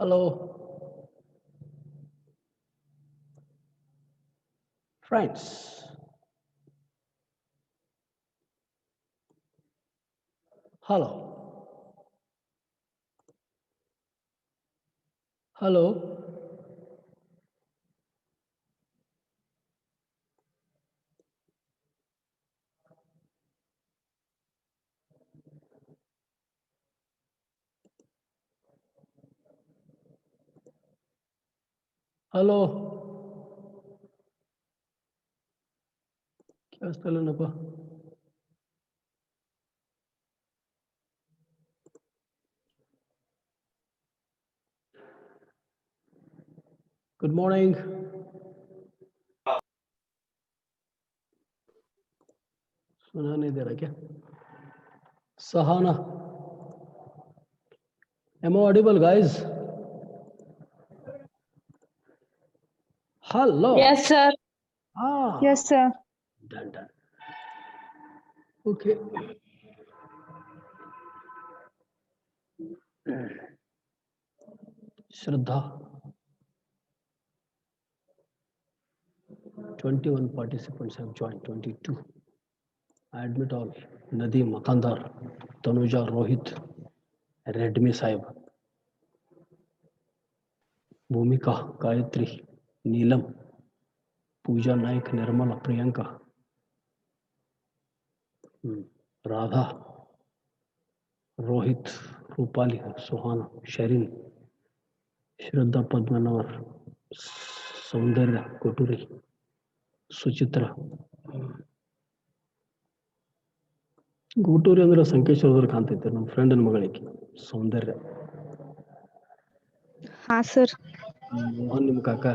Hello, friends. Hello, hello, hello. क्या स्थलनपा? Good morning. सुना नहीं दे रहा क्या? Sahana. Am I audible, guys? Hello. Yes, sir. Ah. Yes, sir. Done, done. Okay. Shraddha. 21 participants have joined. 22. I admit all. Nadeem, Makandar, Tanuja, Rohit, Redmi Saib, Bhumika, Gayatri, Neelam, Pooja Naik, Nirmala, Priyanka, Radha, Rohit, Rupali, Sohana, Sherin, Shraddha Padmanavar, Saundarya, Koturi, Suchitra. Koturi ಅಂದ್ರೆ ಸಂಕೇಶ್ವರದಲ್ಲಿ ಕಾಣ್ತೈತೆ ನಮ್ಮ ಫ್ರೆಂಡನ ಮಗಳಿಗೆ ಸೌಂದರ್ಯ. ಹಾ sir. Mohan ನಿಮ್ಮ ಕಾಕ.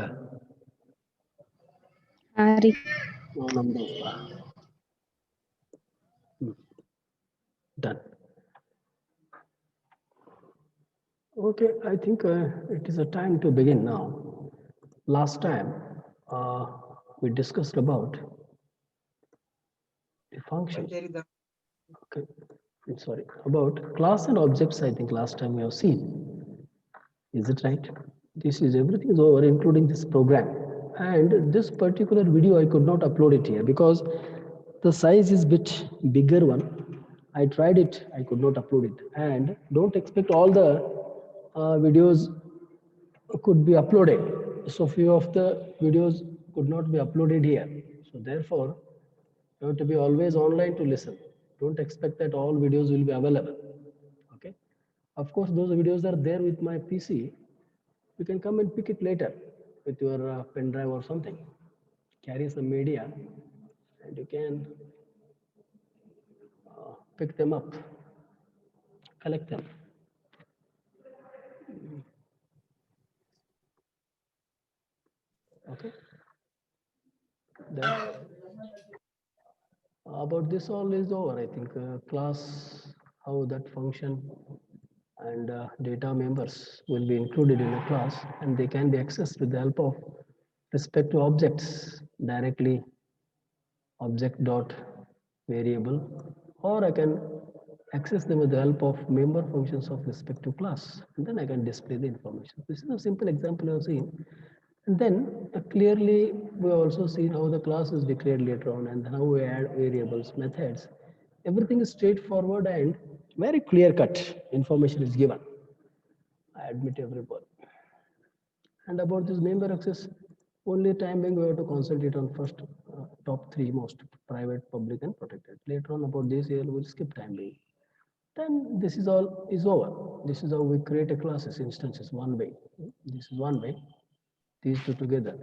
ಹಾ ರೀ. ನಮ್ಮ ದೋಸ್ತ. Done. Okay, I think it is a time to begin now. Last time we discussed about the functions. Okay, I'm sorry, about class and objects. I think last time we have seen. Is it right? This is everything is over, including this program. And this particular video I could not upload it here because the size is bit bigger one. I tried it, I could not upload it. And don't expect all the videos could be uploaded. So few of the videos could not be uploaded here. So therefore, you have to be always online to listen. Don't expect that all videos will be available. Okay. Of course, those videos are there with my PC. You can come and pick it later with your pen drive or something. Carry some media and you can pick them up, collect them. Okay. Then, about this all is over. I think class, how that function and data members will be included in a class and they can be accessed with the help of respective objects directly, object dot variable, or I can access them with the help of member functions of respective class, and then I can display the information. This is a simple example you have seen. And then clearly we have also seen how the class is declared later on and how we add variables, methods. Everything is straightforward and very clear cut information is given. I admit everyone. And about this member access, only time being we have to concentrate on first top three most: private, public, and protected. Later on about this here we'll skip time being. Then this is all is over. This is how we create a classes instances one way. This is one way. These two together,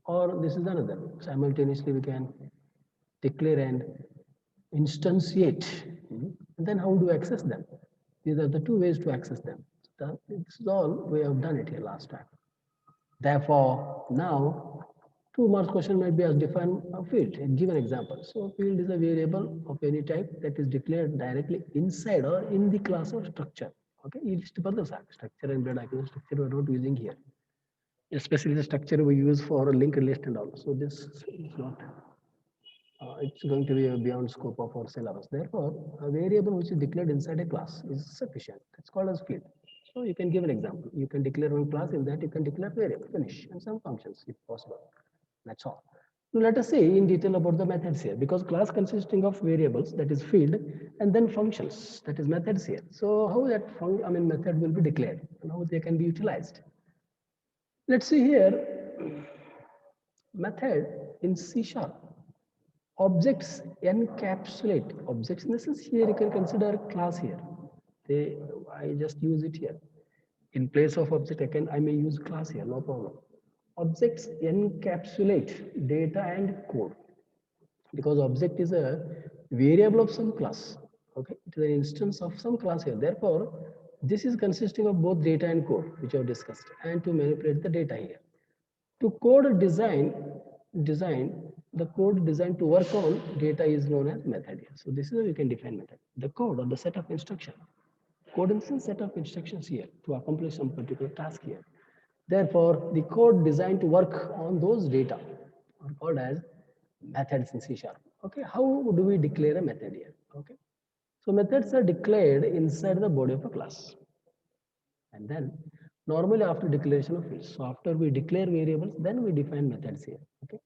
or this is another. Simultaneously we can declare and instantiate. And then how do we access them? These are the two ways to access them. This is all we have done it here last time. Therefore, now 2 marks question might be as define a field. Give an example. So field is a variable of any type that is declared directly inside or in the class or structure. Okay, ये list बदल सकता structure and blood icon structure we are not using here. Especially the structure we use for linked list and all. So this is not. It's going to be beyond scope of our syllabus. Therefore, a variable which is declared inside a class is sufficient. It's called as field. So you can give an example. You can declare one class, in that you can declare variable, finish, and some functions if possible. That's all. Now let us see in detail about the methods here, because class consisting of variables, that is field, and then functions, that is methods here. So how that method will be declared and how they can be utilized. Let's see here method in C sharp. Objects encapsulate objects. In the sense here you can consider class here. I just use it here. In place of object, I may use class here, no problem. Objects encapsulate data and code, because object is a variable of some class. Okay, it is an instance of some class here. Therefore, this is consisting of both data and code, which I have discussed, and to manipulate the data here. To code design the code designed to work on data is known as method here. So this is how you can define method. The code or the set of instruction. Code is a set of instructions here to accomplish some particular task here. Therefore, the code designed to work on those data are called as methods in C sharp. Okay, how do we declare a method here? Okay, so methods are declared inside the body of a class. And then normally after declaration of fields. So after we declare variables, then we define methods here. Okay.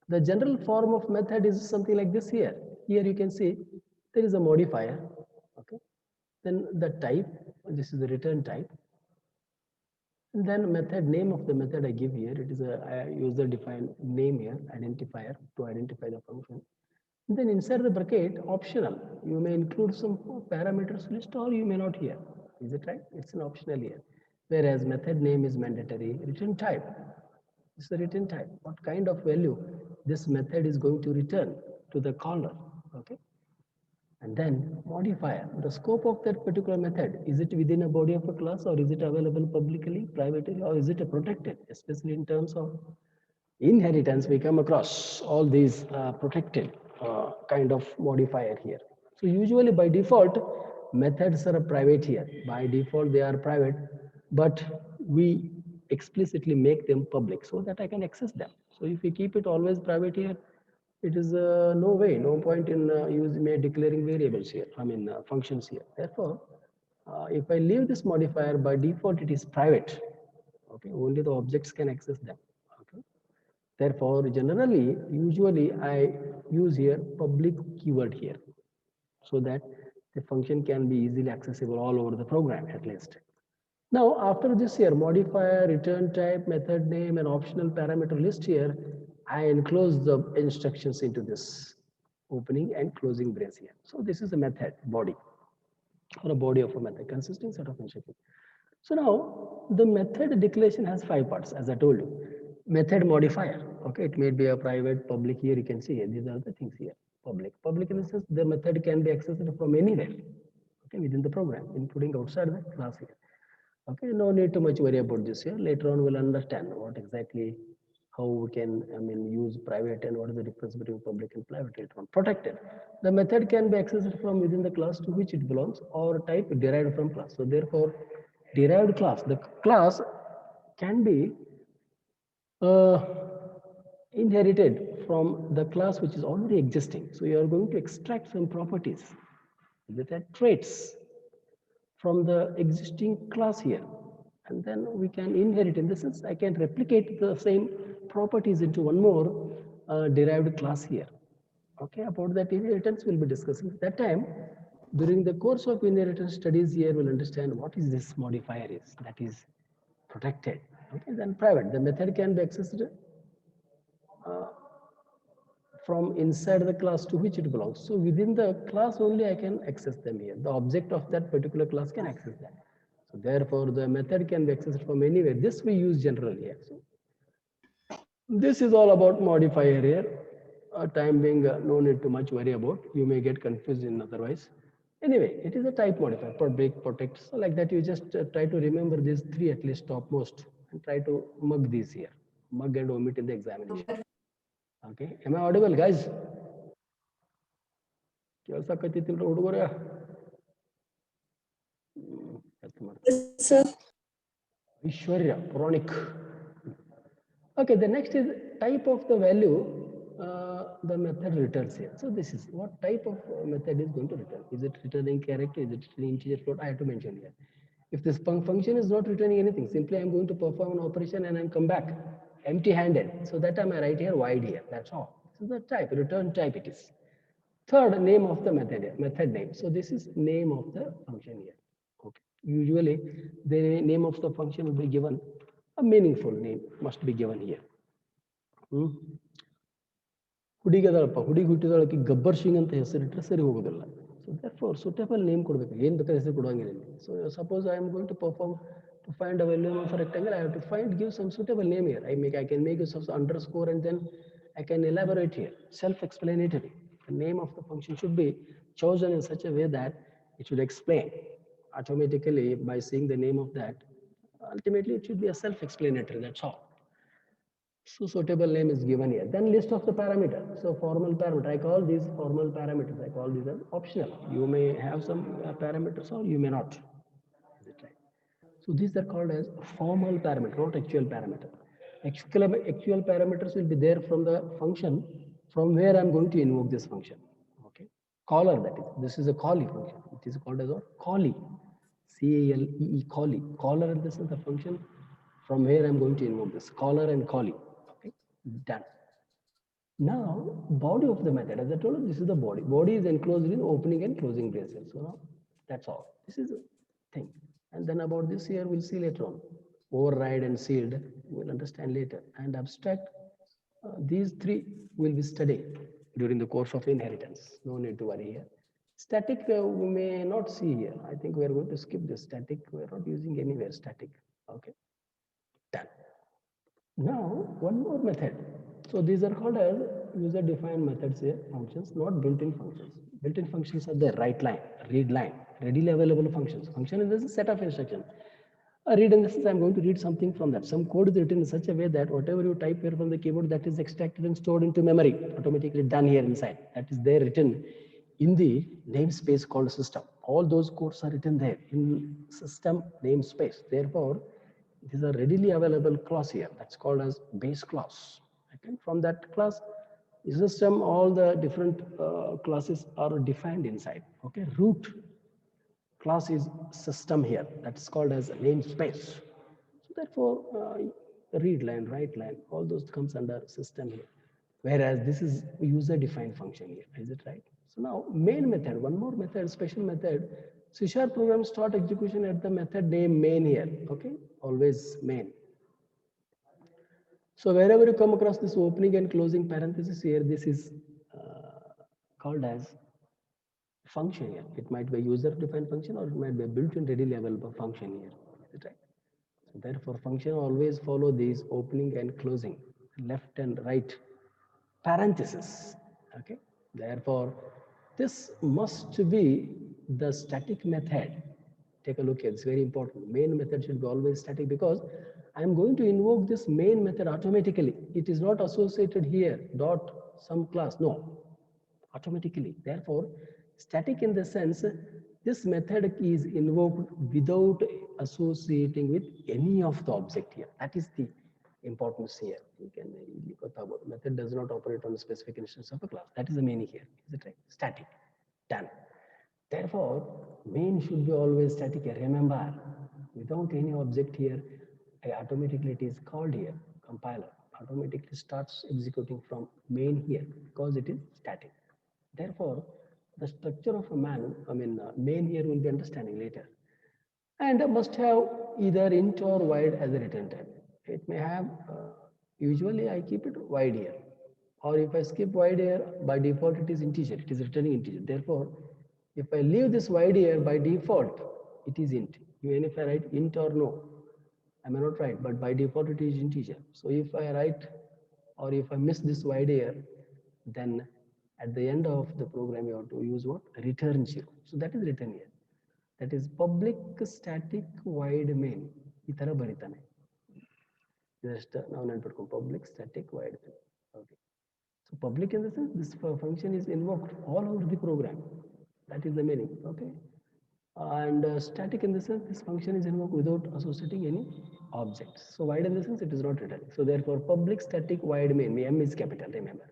The general form of method is something like this here. Here you can see there is a modifier. Okay. Then the type, this is the return type. And then method name of the method I give here. It is a user defined name here, identifier to identify the function. And then inside the bracket, optional. You may include some parameters list or you may not here. Is it right? It's an optional here. Whereas method name is mandatory. Return type. This is the return type. What kind of value this method is going to return to the caller. Okay. And then modifier. The scope of that particular method. Is it within a body of a class or is it available publicly, privately, or is it a protected, especially in terms of inheritance? We come across all these protected kind of modifier here. So usually by default, methods are private here. By default, they are private, but we explicitly make them public so that I can access them. So if we keep it always private here, it is no point in declaring variables here, functions here. Therefore, if I leave this modifier, by default, it is private. Okay, only the objects can access them. Okay. Therefore, generally, usually I use here public keyword here so that the function can be easily accessible all over the program at least. Now, after this here, modifier, return type, method name, and optional parameter list here, I enclose the instructions into this opening and closing brace here. So this is a method body or a body of a method consisting set of instructions. So now the method declaration has 5 parts, as I told you. Method modifier. Okay, it may be a private, public. Here you can see these are the things here. Public in the sense the method can be accessed from anywhere. Okay, within the program, including outside the class here. Okay, no need to much worry about this here. Later on, we'll understand what exactly how we can use private and what is the difference between public and private later on. Protected. The method can be accessed from within the class to which it belongs or type derived from class. So therefore, derived class, the class can be inherited from the class which is already existing. So you are going to extract some properties that are traits from the existing class here. And then we can inherit, in the sense I can replicate the same properties into one more derived class here. Okay, about that inheritance we'll be discussing at that time. During the course of inheritance studies here, we'll understand what is this modifier is, that is protected. Okay, then private, the method can be accessed from inside the class to which it belongs. So within the class only I can access them here. The object of that particular class can access that. So therefore the method can be accessed from anywhere. This we use generally here. So this is all about modifier here. Time being, no need to much worry about. You may get confused in otherwise. Anyway, it is a type modifier, break, protect. So like that, you just try to remember these three at least topmost and try to mug these here, mug and omit in the examination. Okay, am I audible, guys? ಕೆಲಸ ಕತ್ತಿತ್ತಿಲ್ರ ಹುಡುಗರ Yes, sir. Ishwarya, Puranic. Okay, the next is type of the value the method returns here. So this is what type of method is going to return. Is it returning character? Is it returning integer float? I have to mention here. If this function is not returning anything, simply I'm going to perform an operation and then come back empty-handed. So that time I write here void here. That's all. So the type, return type it is. Third, name of the method here, method name. So this is name of the function here. Okay. Usually the name of the function will be given, a meaningful name must be given here. ಹುಡುಗಿದಳಪ್ಪ ಹುಡುಗಿ ಹುಟ್ಟಿದಳಕ್ಕೆ ಗಬ್ಬರ್ ಸಿಂಗ್ ಅಂತ ಹೆಸರಿಟ್ಟರೆ ಸರಿ ಹೋಗೋದಿಲ್ಲ. So therefore suitable name ಕೊಡಬೇಕು. ಏನು ಬೇಕಾದ್ರೆ ಹೆಸರು ಕೊಡುವಂಗಿಲ್ಲ. So suppose I am going to perform to find a value of a rectangle, I have to give some suitable name here. I can make use of underscore and then I can elaborate here. Self-explanatory. The name of the function should be chosen in such a way that it should explain automatically by seeing the name of that. Ultimately, it should be a self-explanatory. That's all. So suitable name is given here. Then list of the parameter. So formal parameter. I call these formal parameters. I call these as optional. You may have some parameters or you may not. Is it right? So these are called as formal parameter, not actual parameter. Actual parameters will be there from the function from where I'm going to invoke this function. Okay. Caller, that is. This is a callee function. It is called as a callee. C-A-L-E-E, callee. Caller, and this is the function from where I'm going to invoke this. Caller and callee. Okay. Done. Now, body of the method. As I told you, this is the body. Body is enclosed in opening and closing braces. So now, that's all. This is a thing. And then about this here, we'll see later on. Override and sealed, we'll understand later. And abstract, these three will be studied during the course of inheritance. No need to worry here. Static, we may not see here. I think we are going to skip this static. We are not using anywhere static. Okay. Done. Now, one more method. So these are called as user-defined methods here, functions, not built-in functions. Built-in functions are the write line, read line, readily available functions. Function is a set of instructions. A read in this is I'm going to read something from that. Some code is written in such a way that whatever you type here from the keyboard, that is extracted and stored into memory, automatically done here inside. That is there written in the namespace called system. All those codes are written there in system namespace. Therefore, it is a readily available class here. That's called as base class. Okay. From that class, the system, all the different classes are defined inside. Okay. Root class is system here. That's called as namespace. So therefore, read line, write line, all those comes under system here. Whereas this is user-defined function here. Is it right? So now main method, one more method, special method. C# program start execution at the method name main here. Okay, always main. So wherever you come across this opening and closing parenthesis here, this is called as function here. It might be a user-defined function or it might be a built-in readily available function here. Is it right? So therefore, function always follow these opening and closing, left and right parenthesis. Okay. Therefore, this must be the static method. Take a look here. It's very important. Main method should be always static because I'm going to invoke this main method automatically. It is not associated here, dot some class. No, automatically. Therefore, static in the sense, this method is invoked without associating with any of the object here. That is the importance here. You can method does not operate on a specific instance of a class. That is the meaning here. Is it right? Static. Done. Therefore, main should be always static here. Remember, without any object here, automatically it is called here. Compiler automatically starts executing from main here because it is static. Therefore, the structure of a main here will be understanding later. And must have either int or void as a return type. It may have, usually I keep it void here. Or if I skip void here, by default it is integer, it is returning integer. Therefore, if I leave this void here, by default, it is int. Even if I write int or no, I may not write, but by default it is integer. So if I write or if I miss this void here, then At the end of the program, you have to use what? Return 0. So that is written here. That is public static void main. ಈ ತರ ಬರೀತಾನೆ. Just ನಾವು ನೆನ್ಪಿಟ್ಕೊಂಡು public static void main. Okay. So public in the sense this function is invoked all over the program. That is the meaning. Okay. And static in the sense this function is invoked without associating any objects. So void in the sense it is not written. So therefore public static void main. M is capital, remember.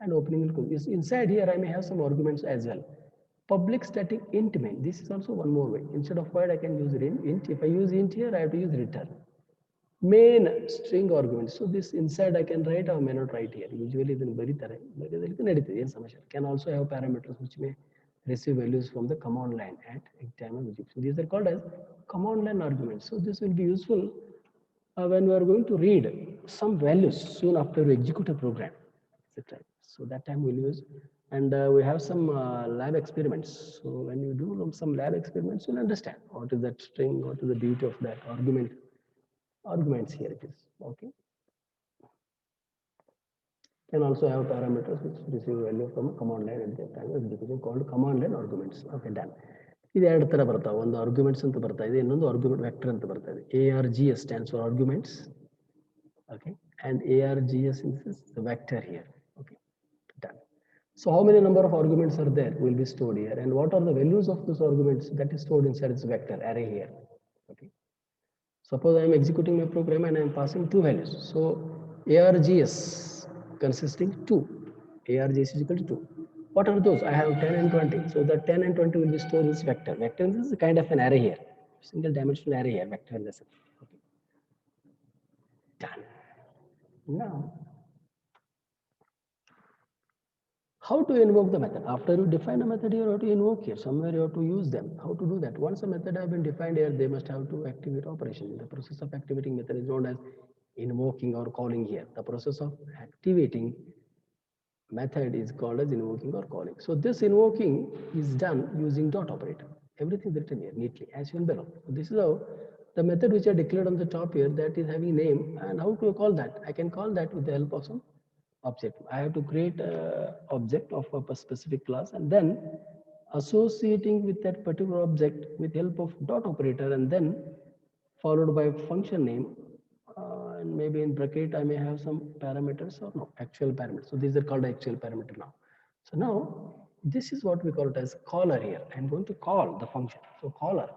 And opening will close. Inside here I may have some arguments as well. Public static int main. This is also one more way. Instead of void I can use int. If I use int here I have to use return. Main string argument. So this inside I can write or may not write here. Usually then ಬರೀತಾರೆ. Can also have parameters which may receive values from the command line at time of execution. These are called as command line arguments. So this will be useful when we are going to read some values soon after we execute a program, etc. So that time we'll use, and we have some lab experiments. So when you do some lab experiments, you'll understand what is that string, what is the beauty of that argument. Arguments here it is. Okay. Can also have parameters which receive value from a command line at that time of execution called command line arguments. Okay, done. ಇದು ಎರಡು ತರ ಬರ್ತಾವೆ. ಒಂದು arguments ಅಂತ ಬರ್ತಾ ಇದೆ, ಇನ್ನೊಂದು argument vector ಅಂತ ಬರ್ತಾ ಇದೆ. ARGS stands for arguments. Okay, and ARGS is the vector here. Okay, done. So how many number of arguments are there will be stored here, and what are the values of those arguments that is stored inside this vector array here. Okay. Suppose I am executing my program and I am passing two values. So ARGS consisting 2. ARGS is equal to 2. What are those? I have 10 and 20. So the 10 and 20 will be stored in this vector. Vector is a kind of an array here. Single dimensional array here, vector in the sense. Okay. Done. Now, how to invoke the method? After you define a method, you have to invoke here. Somewhere you have to use them. How to do that? Once a method has been defined here, they must have to activate operation. The process of activating method is known as invoking or calling here. The process of activating method is called as invoking or calling. So this invoking is done using dot operator. Everything is written here neatly as shown below. So this is how the method which I declared on the top here, that is having name, and how to call that? I can call that with the help of some object. I have to create an object of a specific class and then associating with that particular object with help of dot operator and then followed by function name, and maybe in bracket I may have some parameters or no, actual parameters. So these are called actual parameter now. So now this is what we call it as caller here. I'm going to call the function. So caller.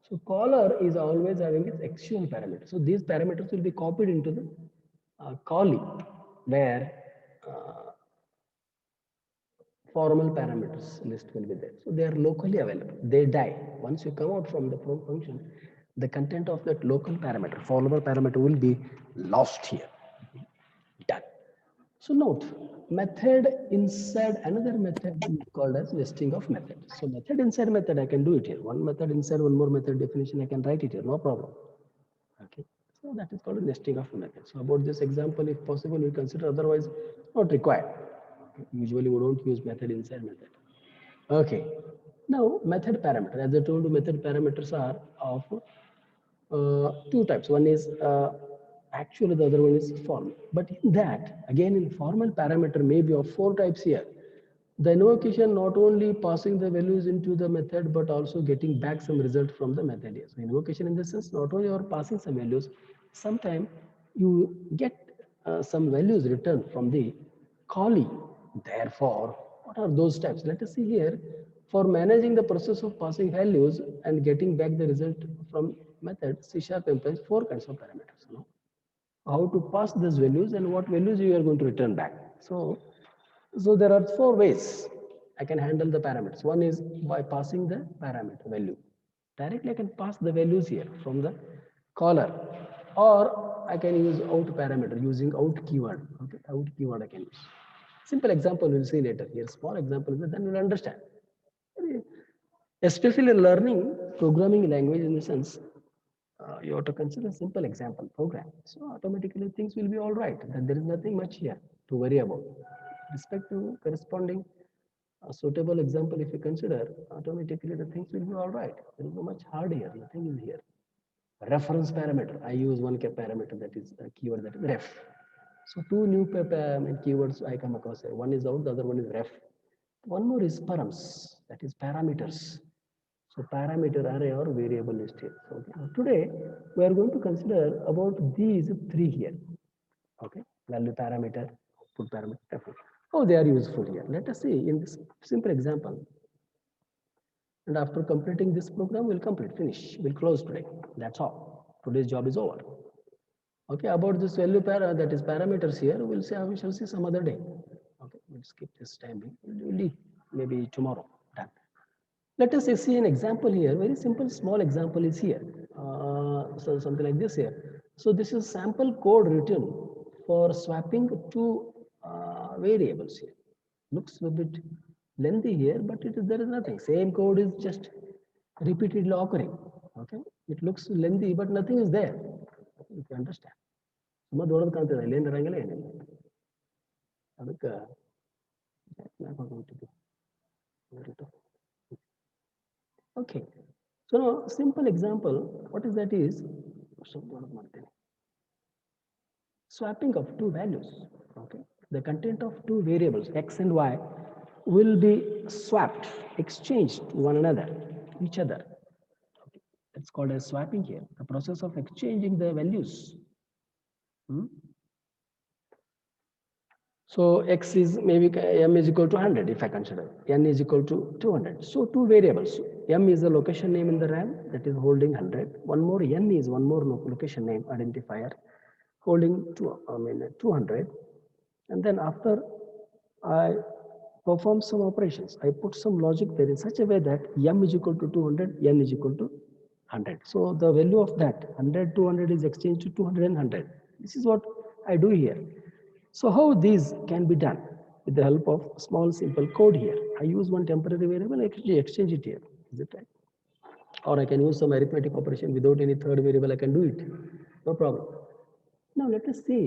So caller is always having its actual parameter. So these parameters will be copied into the callee, where formal parameters list will be there. So they are locally available. They die. Once you come out from the function, the content of that local parameter, formal parameter, will be lost here. Done. So note, method inside another method is called as nesting of methods. So method inside method, I can do it here. One method inside one more method definition, I can write it here, no problem. Okay. So that is called a nesting of methods. So about this example, if possible, we consider, otherwise not required. Usually we don't use method inside method. Okay. Now method parameter, as I told you, method parameters are of two types. One is actually, the other one is formal. But in that, again, in formal parameter may be of four types here. The invocation not only passing the values into the method, but also getting back some result from the method here. So invocation in the sense, not only you are passing some values, sometimes you get some values returned from the callee. Therefore, what are those types? Let us see here. For managing the process of passing values and getting back the result from method, C# employs four kinds of parameters. You know? How to pass these values and what values you are going to return back. So there are four ways I can handle the parameters. One is by passing the parameter value. Directly I can pass the values here from the caller, or I can use out parameter using out keyword. Okay, out keyword I can use. Simple example we'll see later. Here, small example, then we'll understand. Especially in learning programming language, in the sense, you have to consider a simple example program. So automatically things will be all right. Then there is nothing much here to worry about. Respect to corresponding suitable example, if you consider, automatically the things will be all right. There is no much hard here. Nothing is here. Reference parameter. I use one parameter, that is a keyword, that is ref. So two new keywords I come across here. One is out, the other one is ref. One more is params, that is parameters. So parameter array or variable list here. So today we are going to consider about these three here. Okay, value parameter, output parameter. How they are useful here. Let us see in this simple example. And after completing this program, we'll finish. We'll close today. That's all. Today's job is over. Okay, about this value that is parameters here, we'll see. We shall see some other day. Okay, we'll skip this timing. We'll maybe tomorrow. Done. Let us see an example here. Very simple, small example is here. So something like this here. So this is sample code written for swapping two variables here. Looks a bit lengthy here, but there is nothing. Same code is just repeatedly occurring. Okay, it looks lengthy, but nothing is there. If you understand. ತುಂಬ ದೊಡ್ಡದು ಕಾಣ್ತದೆ ಇಲ್ಲಿ ಏನು ಇರಂಗಿಲ್ಲ ಏನಿಲ್ಲ ಅದಕ್ಕೆ okay. So now simple example, what is that is swapping of two values. Okay, the content of two variables x and y will be swapped, exchanged to one another, each other. Okay. That's called as swapping here, the process of exchanging the values. So x is maybe m is equal to 100 if I consider, n is equal to 200. So two variables, m is the location name in the RAM that is holding 100. One more n is one more location name identifier holding 200. And then after I perform some operations, I put some logic there in such a way that m is equal to 200, n is equal to 100. So the value of that 100, 200 is exchanged to 200 and 100. This is what I do here. So how these can be done? With the help of small simple code here. I use one temporary variable, I actually exchange it here. Is it right? Or I can use some arithmetic operation without any third variable, I can do it. No problem. Now let us see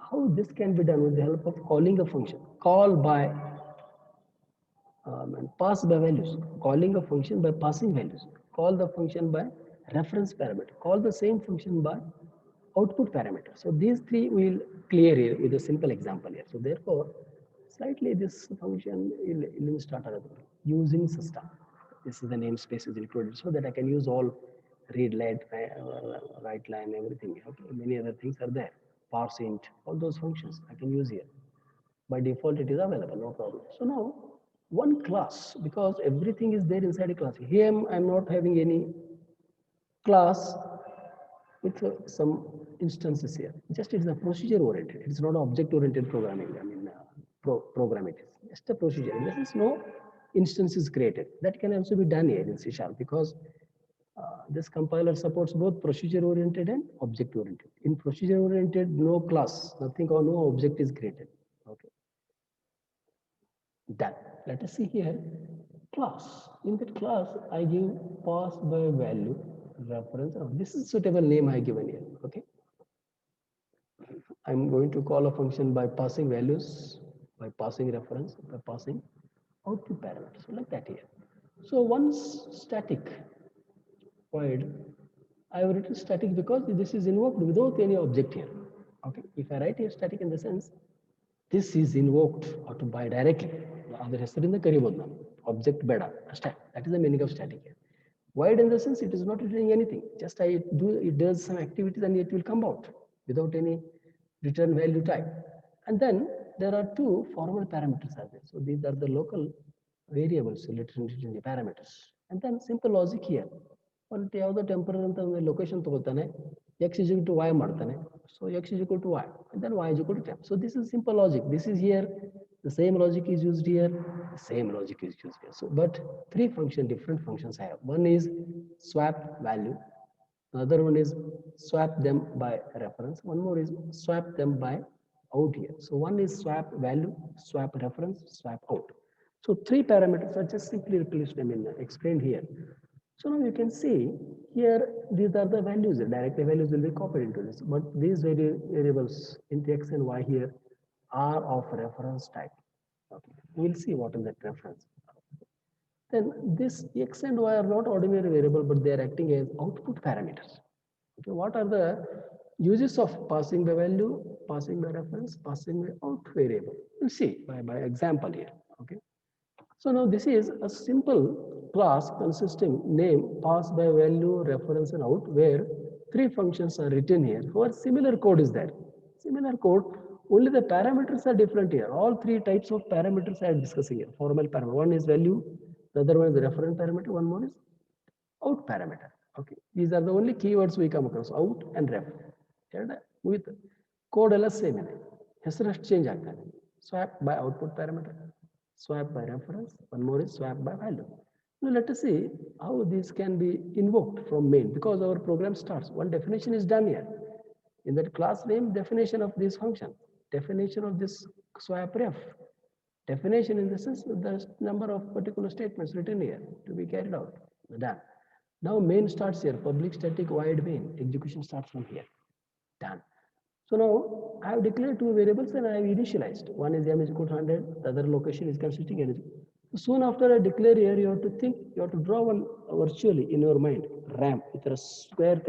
how this can be done with the help of calling a function. Call by and pass by values. Calling a function by passing values. Call the function by reference parameter. Call the same function by output parameter. So these three we will clear here with a simple example here. So therefore, slightly this function will start using system. This is the namespace is included so that I can use all read, write line, everything. Okay, many other things are there. Parse int, all those functions I can use here. By default, it is available, no problem. So now one class, because everything is there inside a class. Here I'm not having any class with some instances here. Just it's a procedure oriented. It's not object oriented programming. I mean, program it is just a procedure. This is no instance is created. That can also be done here in C# because this compiler supports both procedure oriented and object oriented. In procedure oriented, no class, nothing or no object is created. Okay. Done. Let us see here. Class. In that class, I give pass by value reference. This is suitable name I given here. Okay. I'm going to call a function by passing values, by passing reference, by passing output parameters. So like that here. So once static void, I have written static because this is invoked without any object here. Okay. If I write here static in the sense, this is invoked or to by directly. Object beda. That is the meaning of static here. Void in the sense it is not returning anything. Just it does some activities and it will come out without any return value type. And then there are two formal parameters are there. So these are the local variables related to the parameters. And then simple logic here. One temporary location x is equal to y ಮಾಡ್ತಾನೆ. So x is equal to y and then y is equal to temp. So this is simple logic. This is here. The same logic is used here. The same logic is used here. So but three different functions I have. One is swap value. Another one is swap them by reference. One more is swap them by out here. So one is swap value, swap reference, swap out. So three parameters are just simply replaced, explained here. So now you can see here, these are the values. Directly values will be copied into this. But these variables int x and y here are of reference type. Okay. We'll see what is that reference. Then this x and y are not ordinary variable, but they are acting as output parameters. Okay. What are the Uses of passing by value, passing by reference, passing by out variable. We'll see by example here. Okay. So now this is a simple class consisting name, pass by value, reference, and out, where three functions are written here. For similar code is there. Similar code, only the parameters are different here. All three types of parameters I am discussing here. Formal parameter. One is value, the other one is the reference parameter, one more is out parameter. Okay. These are the only keywords we come across, out and ref. With code ಎಲ್ಲ same ಇದೆ, ಹೆಸರಷ್ಟು change ಆಗ್ತದೆ. Swap by output parameter, swap by reference, one more is swap by value. Now let us see how this can be invoked from main, because our program starts. One definition is done here. In that class name, definition of this function, definition of this swap ref, definition in the sense the number of particular statements written here to be carried out. Done. Now main starts here, public static void main, execution starts from here. Done. So now I have declared two variables and I have initialized. One is m is equal to 100, the other location is consisting n. So soon after I declare here, you have to think, you have to draw one virtually in your mind, RAM, with a square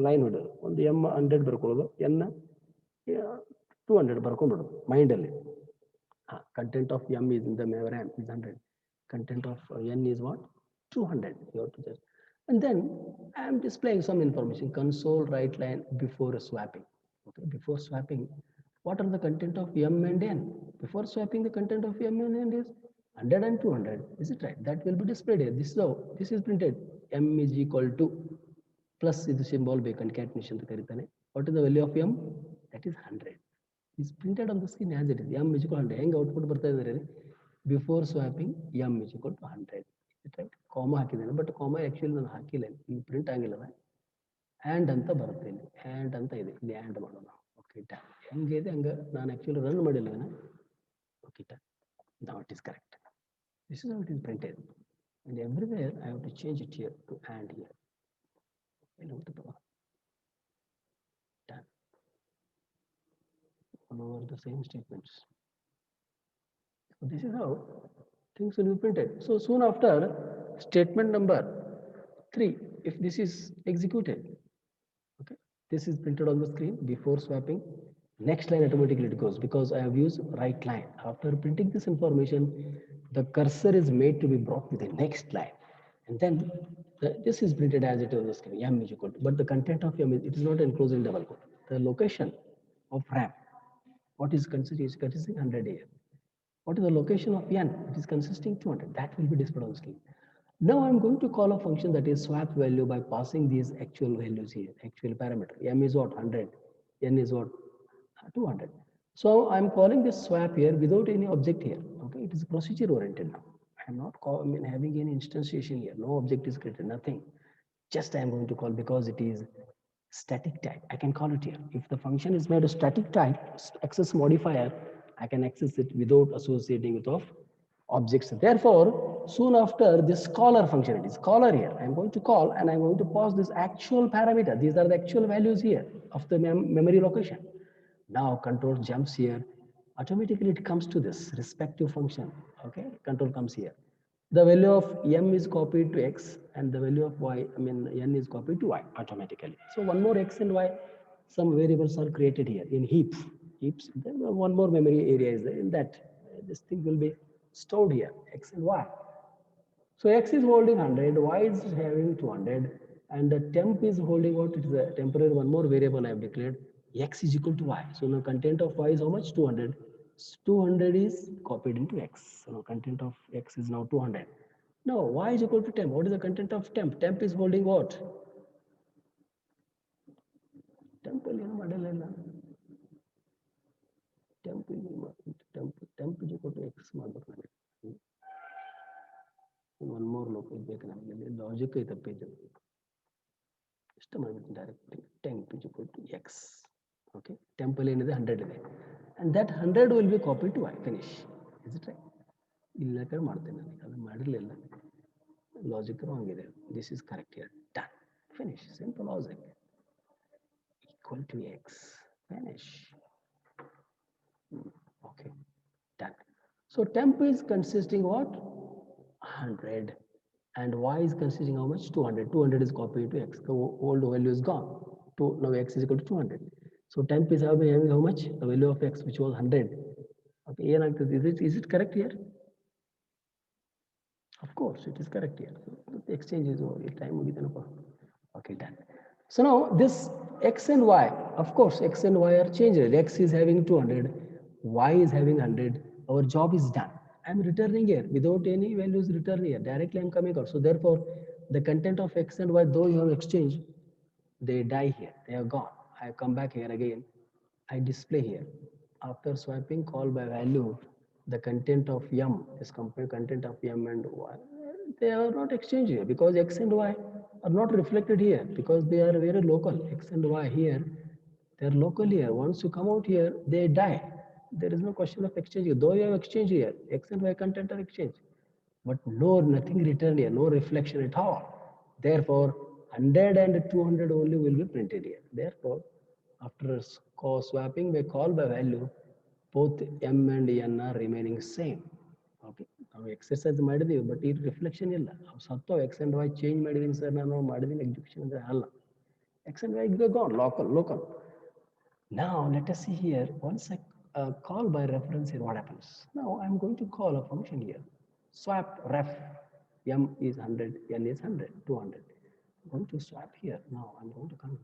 line order. On the m 100 ಬರ್ಕೊಳ್ಳೋದು, n 200 ಬರ್ಕೊಂಡ್ಬಿಡೋದು mind ಅಲ್ಲಿ. Content of m is in the RAM is 100. Content of n is what? 200. You have to just, and then I am displaying some information, console write line before swapping. Okay, before swapping, what are the content of m and n? Before swapping, the content of m and n is 100 and 200. Is it right? That will be displayed here. This is how this is printed. M is equal to plus is the symbol be concatenation. What is the value of m? That is 100. Is printed on the screen as it is. M is equal to 100. Output before swapping, m is equal to 100. Is it right? Comma ಹಾಕಿದ್ದೇನೆ, but comma actually ನಾನು ಹಾಕಿಲ್ಲ, ಇಲ್ಲಿ print ಆಗಿಲ್ಲ. And ಅಂತ ಬರುತ್ತೆ, ಇಲ್ಲಿ and ಅಂತ ಇದೆ, ಇಲ್ಲಿ ಆ್ಯಂಡ್ ಮಾಡೋಣ. ಓಕೆ, ಹೆಂಗಿದೆ ಹಂಗೆ ನಾನು ಆ್ಯಕ್ಚುಲಿ ರನ್ ಮಾಡಿಲ್ಲ. Okay, now it is correct. This is how it is printed, and everywhere I have to change it here to and here. Done. All over the same statements. So this is how things will be printed. So soon after statement number 3, if this is executed, okay, this is printed on the screen before swapping. Next line automatically it goes, because I have used write line. After printing this information, the cursor is made to be brought to the next line, and then this is printed as it is on the screen. M is equal to, but the content of M is, it is not enclosed in double quote. The location of RAM, what is consisting 100 here. What is the location of n? It is consisting 200. That will be displayed on screen. Now I'm going to call a function that is swap value by passing these actual values here, actual parameter. M is what? 100. N is what? 200. So I'm calling this swap here without any object here. Okay, it is procedure oriented now. I'm not having any instantiation here. No object is created, nothing. Just I'm going to call, because it is static type. I can call it here. If the function is made a static type, access modifier, I can access it without associating with of objects. Therefore, soon after this caller function, it is caller here, I'm going to call and I'm going to pass this actual parameter. These are the actual values here of the memory location. Now control jumps here. Automatically it comes to this respective function. Okay, control comes here. The value of m is copied to x, and the value of y, n is copied to y automatically. So one more x and y, some variables are created here in heaps. Then one more memory area is there. In that, this thing will be stored here, x and y. So x is holding 100, y is having 200, and the temp is holding what? It is a temporary one more variable I have declared, x is equal to y. So now content of y is how much? 200. 200 is copied into x. So now content of x is now 200. Now y is equal to temp. What is the content of temp? Temp is holding what? Temp is equal to x. One more local logic is the page. Directly temp is equal to x. Okay, temp is 100, and that 100 will be copied to y. Finish. Is it right? Logic wrong here. This is correct here. Done. Finish. Simple logic. Equal to x. Finish. Okay. Done. So temp is consisting what? 100. And y is consisting how much? 200. 200 is copied to x. The old value is gone. now x is equal to 200. So temp is having how much? The value of x which was 100. Okay, is it correct here? Of course, it is correct here. So the exchange is over. Time okay, done. So now this x and y, of course, x and y are changed. X is having 200, y is having 100. Our job is done. I'm returning here without any values return here. Directly I'm coming out. So therefore, the content of x and y, though you have exchanged, they die here. They are gone. I come back here again. I display here. After swapping call by value, the content of m is compared content of m and y. They are not exchanged here because x and y are not reflected here because they are very local. X and y here, they are local here. Once you come out here, they die. There is no question of exchange here. Though you have exchange here, x and y content are exchanged, but no, nothing returned here, no reflection at all. Therefore, 100 and 200 only will be printed here. Therefore, after swapping by call by value, both m and n are remaining same. Okay, ನಾವು exercise ಮಾಡಿದೀವಿ but ಈ reflection ಇಲ್ಲ ನಾವು ಸತ್ತು X and Y change ಮಾಡಿದೀನಿ sir ನಾನು ಮಾಡಿದೀನಿ execution ಅಂದ್ರೆ ಅಲ್ಲ X and Y gone local. Now let us see here, once I call by reference here, what happens? Now I'm going to call a function here. Swap ref, m is 100, n is 100, 200. I'm going to swap here. Now I'm going to come.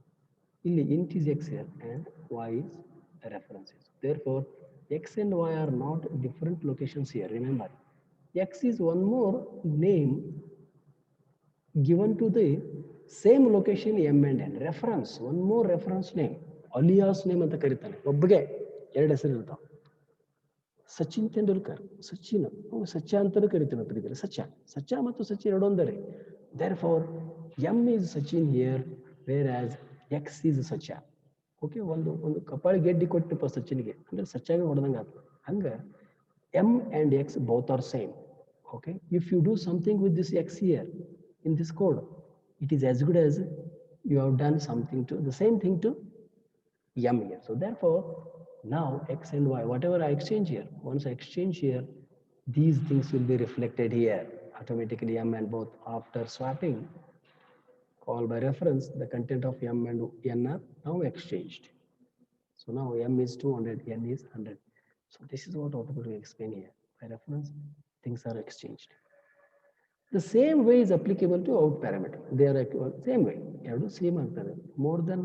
Int is x here and y is the references. Therefore, x and y are not different locations here. Remember, x is one more name given to the same location m and n. Reference, one more reference name. Alias name ಅಂತ ಕರೀತಾನೆ. ಒಬ್ಬಗೆ ಎರಡು ಹೆಸರು ಇರ್ತಾವ. ಸಚಿನ್ ತೆಂಡೂಲ್ಕರ್, ಸಚಿನ್, ಸಚ್ಚ ಅಂತಾನೂ ಕರಿತೀವಿ ಪ್ರೀತಿಯಲ್ಲಿ. ಸಚ್ಚ ಮತ್ತು ಸಚಿನ್ ಎರಡು ಒಂದರೆ. Therefore, m is Sachin here, whereas x is Sacha. Okay, ಒಂದು ಕಪಾಳಿ ಗೆಡ್ಡಿ ಕೊಟ್ಟಪ್ಪ ಸಚಿನ್ಗೆ ಅಂದ್ರೆ ಸಚ್ಚಾಗೆ ಹೊಡೆದಂಗೆ ಆಯ್ತು. ಹಂಗ m and x both are same. Okay, if you do something with this x here in this code, it is as good as you have done something to the same thing to m here. So therefore, now x and y, whatever I exchange here, once I exchange here, these things will be reflected here automatically, m and both. After swapping call by reference, the content of m and n are now exchanged. So now m is 200, n is 100. So this is what output we explain here. By reference, things are exchanged. The same way is applicable to out parameter. They are same way. ಎರಡು same ಆಗ್ತದೆ. More than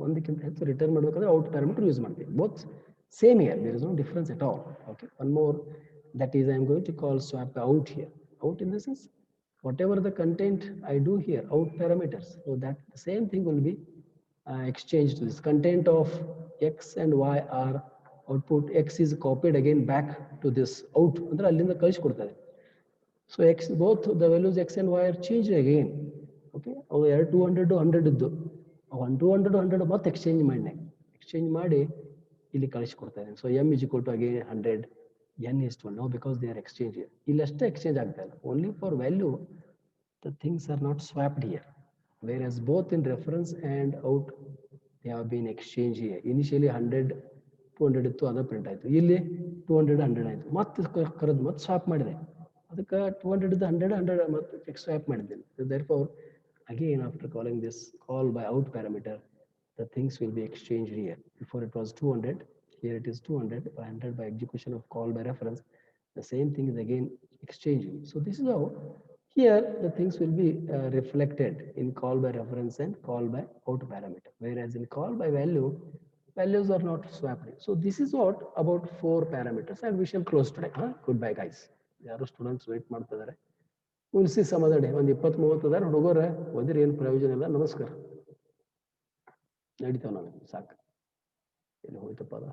ಒಂದಕ್ಕಿಂತ ಹೆಚ್ಚು return ಮಾಡಬೇಕಾದ್ರೆ out parameter use ಮಾಡ್ತೀವಿ. Both same here, there is no difference at all. Okay, one more, that is I am going to call swap out here. Out in the sense, whatever the content I do here, out parameters, so that the same thing will be exchanged to this. Content of x and y are output. X is copied again back to this out. ಅಂದ್ರೆ ಅಲ್ಲಿಂದ ಕಳಿಸಿಕೊಡ್ತಾರೆ. So x, both the values x and y are changed again. Okay, ಅವು 200 100 ಇದ್ದು 200 100 ಮತ್ತೆ exchange ಮಾಡಿ ಇಲ್ಲಿ ಕಳಿಸಿಕೊಡ್ತಾರೆ. So m is equal to again 100, n is 1 now because they are exchanged here. ಇಲ್ಲಷ್ಟೇ exchange ಆಗ್ತಾ ಇಲ್ಲ. Only for value the things are not swapped here, whereas both in reference and out they have been exchanged here. Initially 100 200 ಇತ್ತು, ಅದು print ಆಯ್ತು. ಇಲ್ಲಿ 200 100 ಆಯ್ತು. ಮತ್ತೆ ಕರೆದು ಮತ್ತೆ ಸ್ವಾಪ್ ಮಾಡಿದೆ. ಅದಕ್ಕೆ 200 ಇದ್ದು 100 ಮತ್ತೆ ಸ್ವಾಪ್ ಮಾಡಿದ್ದೇನೆ. Therefore, again after calling this call by out parameter, the things will be exchanged here. Before it was 200, here it is 200 by 100 by execution of call by reference. The same thing is again exchanging. So this is how here the things will be reflected in call by reference and call by out parameter. Whereas in call by value, values are not swapped. So this is what about 4 parameters, and we shall close today. Goodbye guys. ಯಾರು students wait ಮಾಡ್ತಿದ್ದಾರೆ. ಉಳಿಸಿ ಸಮದಡೆ ಒಂದು 20-30 ಅದಾರ ಹುಡುಗರ ಓದಿರಿ, ಏನು ಪ್ರಯೋಜನ ಇಲ್ಲ. ನಮಸ್ಕಾರ. ನಡೀತಾವ ನನಗೆ ಸಾಕು. ಎಲ್ಲಿ ಹೋಯ್ತಪ್ಪ ಅದ.